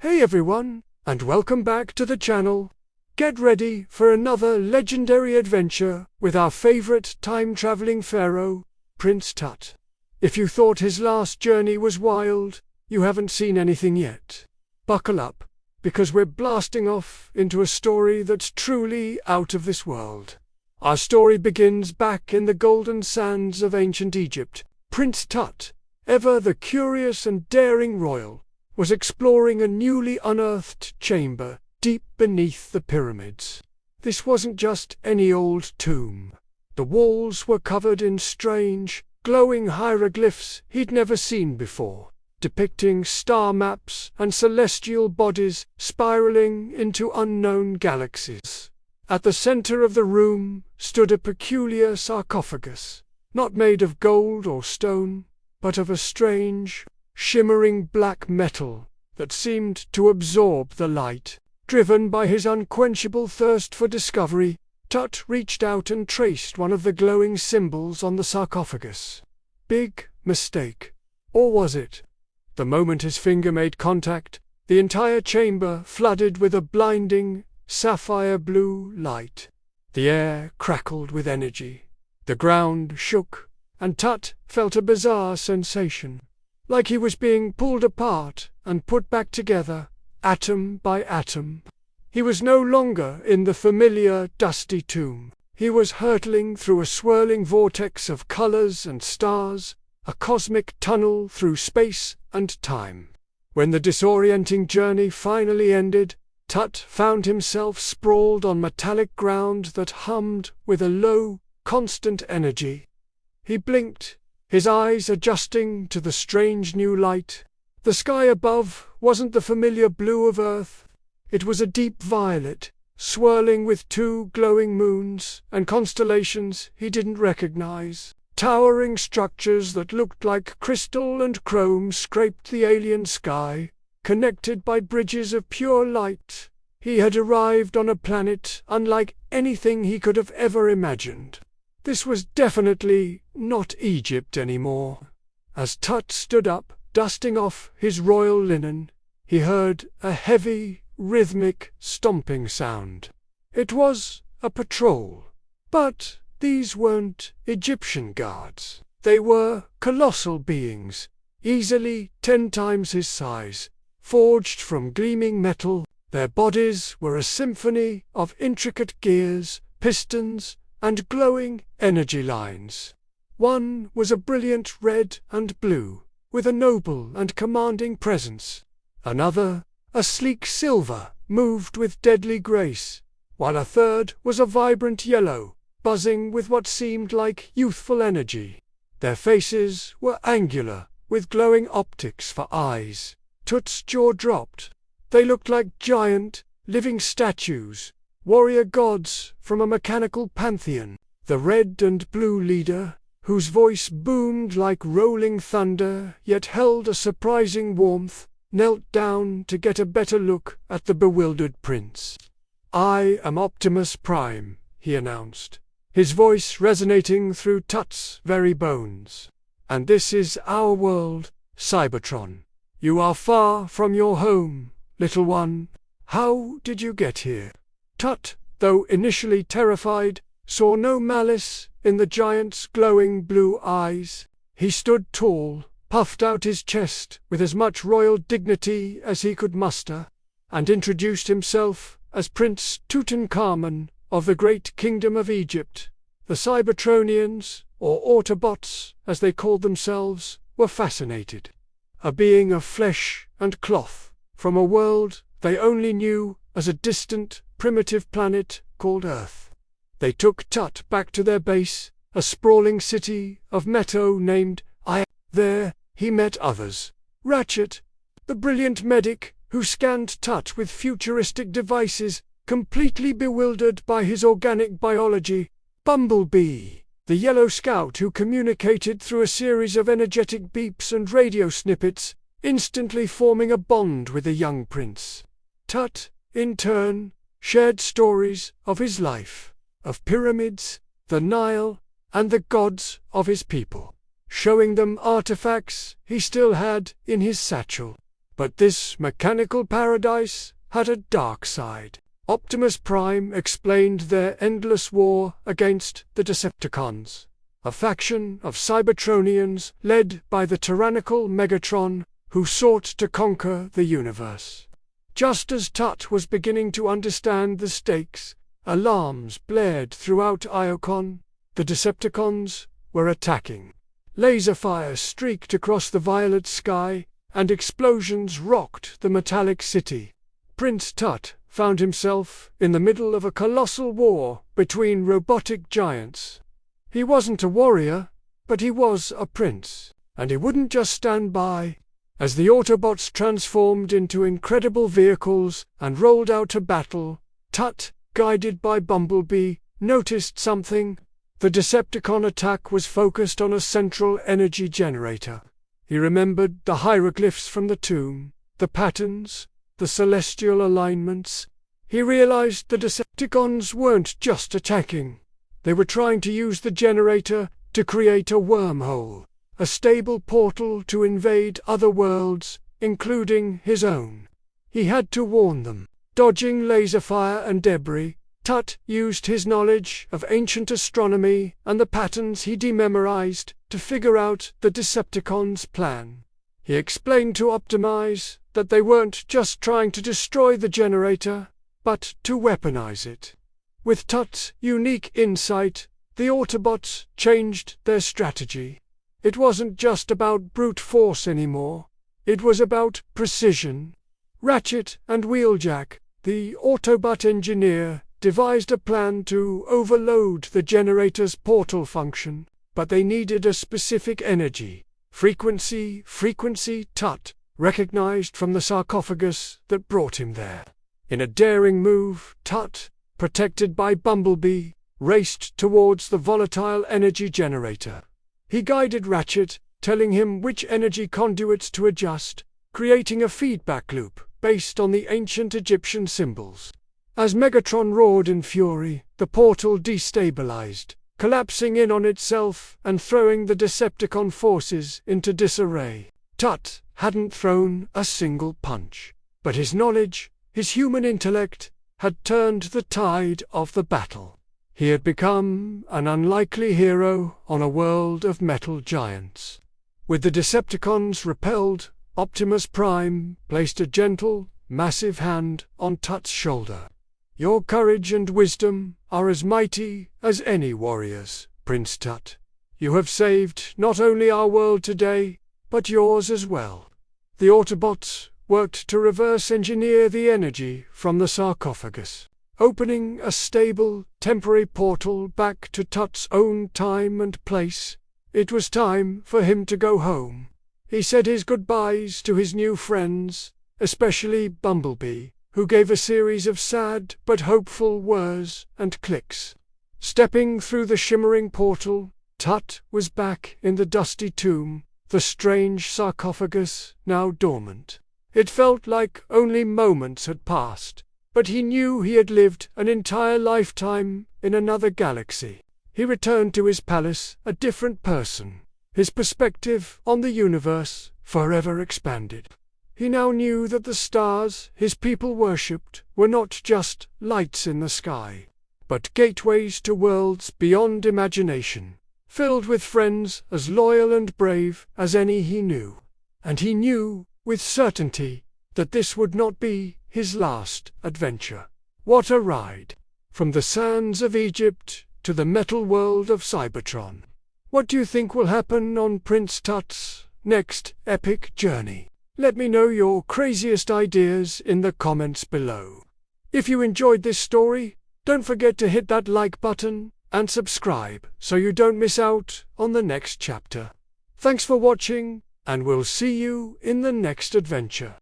Hey everyone, and welcome back to the channel. Get ready for another legendary adventure with our favorite time-traveling pharaoh, Prince Tut. If you thought his last journey was wild, you haven't seen anything yet. Buckle up, because we're blasting off into a story that's truly out of this world. Our story begins back in the golden sands of ancient Egypt. Prince Tut, ever the curious and daring royal, was exploring a newly unearthed chamber deep beneath the pyramids. This wasn't just any old tomb. The walls were covered in strange, glowing hieroglyphs he'd never seen before, depicting star maps and celestial bodies spiraling into unknown galaxies. At the center of the room stood a peculiar sarcophagus, not made of gold or stone, but of a strange, shimmering black metal that seemed to absorb the light. Driven by his unquenchable thirst for discovery, Tut reached out and traced one of the glowing symbols on the sarcophagus. Big mistake. Or was it? The moment his finger made contact, the entire chamber flooded with a blinding, sapphire blue light. The air crackled with energy. The ground shook, and Tut felt a bizarre sensation, like he was being pulled apart and put back together, atom by atom. He was no longer in the familiar dusty tomb. He was hurtling through a swirling vortex of colors and stars, a cosmic tunnel through space and time. When the disorienting journey finally ended, Tut found himself sprawled on metallic ground that hummed with a low, constant energy. He blinked, his eyes adjusting to the strange new light. The sky above wasn't the familiar blue of Earth. It was a deep violet, swirling with two glowing moons and constellations he didn't recognize. Towering structures that looked like crystal and chrome scraped the alien sky, connected by bridges of pure light. He had arrived on a planet unlike anything he could have ever imagined. This was definitely not Egypt anymore. As Tut stood up, dusting off his royal linen, he heard a heavy, rhythmic stomping sound. It was a patrol. But these weren't Egyptian guards. They were colossal beings, easily 10 times his size, forged from gleaming metal. Their bodies were a symphony of intricate gears, pistons, and glowing energy lines. One was a brilliant red and blue, with a noble and commanding presence. Another, a sleek silver, moved with deadly grace, while a third was a vibrant yellow, buzzing with what seemed like youthful energy. Their faces were angular, with glowing optics for eyes. Tut's jaw dropped. They looked like giant, living statues, warrior gods from a mechanical pantheon. The red and blue leader, whose voice boomed like rolling thunder yet held a surprising warmth, knelt down to get a better look at the bewildered prince. "I am Optimus Prime," he announced, his voice resonating through Tut's very bones. "And this is our world, Cybertron. You are far from your home, little one. How did you get here?" Tut, though initially terrified, saw no malice in the giant's glowing blue eyes. He stood tall, puffed out his chest with as much royal dignity as he could muster, and introduced himself as Prince Tutankhamun of the great kingdom of Egypt. The Cybertronians, or Autobots as they called themselves, were fascinated. A being of flesh and cloth, from a world they only knew as a distant, primitive planet called Earth. They took Tut back to their base, a sprawling city of metal named I. There, he met others. Ratchet, the brilliant medic who scanned Tut with futuristic devices, completely bewildered by his organic biology. Bumblebee, the yellow scout who communicated through a series of energetic beeps and radio snippets, instantly forming a bond with the young prince. Tut, in turn, shared stories of his life, of pyramids, the Nile, and the gods of his people, showing them artifacts he still had in his satchel. But this mechanical paradise had a dark side. Optimus Prime explained their endless war against the Decepticons, a faction of Cybertronians led by the tyrannical Megatron, who sought to conquer the universe. Just as Tut was beginning to understand the stakes, alarms blared throughout Iocon. The Decepticons were attacking. Laser fire streaked across the violet sky, and explosions rocked the metallic city. Prince Tut found himself in the middle of a colossal war between robotic giants. He wasn't a warrior, but he was a prince, and he wouldn't just stand by. As the Autobots transformed into incredible vehicles and rolled out to battle, Tut, guided by Bumblebee, noticed something. The Decepticon attack was focused on a central energy generator. He remembered the hieroglyphs from the tomb, the patterns, the celestial alignments. He realized the Decepticons weren't just attacking. They were trying to use the generator to create a wormhole, a stable portal to invade other worlds, including his own. He had to warn them. Dodging laser fire and debris, Tut used his knowledge of ancient astronomy and the patterns he dememorized to figure out the Decepticons' plan. He explained to Optimize that they weren't just trying to destroy the generator, but to weaponize it. With Tut's unique insight, the Autobots changed their strategy. It wasn't just about brute force anymore. It was about precision. Ratchet and Wheeljack, the Autobot engineer, devised a plan to overload the generator's portal function, but they needed a specific energy. Frequency Tut recognized from the sarcophagus that brought him there. In a daring move, Tut, protected by Bumblebee, raced towards the volatile energy generator. He guided Ratchet, telling him which energy conduits to adjust, creating a feedback loop based on the ancient Egyptian symbols. As Megatron roared in fury, the portal destabilized, collapsing in on itself and throwing the Decepticon forces into disarray. Tut hadn't thrown a single punch, but his knowledge, his human intellect, had turned the tide of the battle. He had become an unlikely hero on a world of metal giants. With the Decepticons repelled, Optimus Prime placed a gentle, massive hand on Tut's shoulder. "Your courage and wisdom are as mighty as any warrior's, Prince Tut. You have saved not only our world today, but yours as well." The Autobots worked to reverse engineer the energy from the sarcophagus, opening a stable, temporary portal back to Tut's own time and place. It was time for him to go home. He said his goodbyes to his new friends, especially Bumblebee, who gave a series of sad but hopeful whirs and clicks. Stepping through the shimmering portal, Tut was back in the dusty tomb, the strange sarcophagus now dormant. It felt like only moments had passed, but he knew he had lived an entire lifetime in another galaxy. He returned to his palace a different person, his perspective on the universe forever expanded. He now knew that the stars his people worshipped were not just lights in the sky, but gateways to worlds beyond imagination, filled with friends as loyal and brave as any he knew. And he knew, with certainty, that this would not be his last adventure. What a ride! From the sands of Egypt to the metal world of Cybertron. What do you think will happen on Prince Tut's next epic journey? Let me know your craziest ideas in the comments below. If you enjoyed this story, don't forget to hit that like button and subscribe so you don't miss out on the next chapter. Thanks for watching, and we'll see you in the next adventure.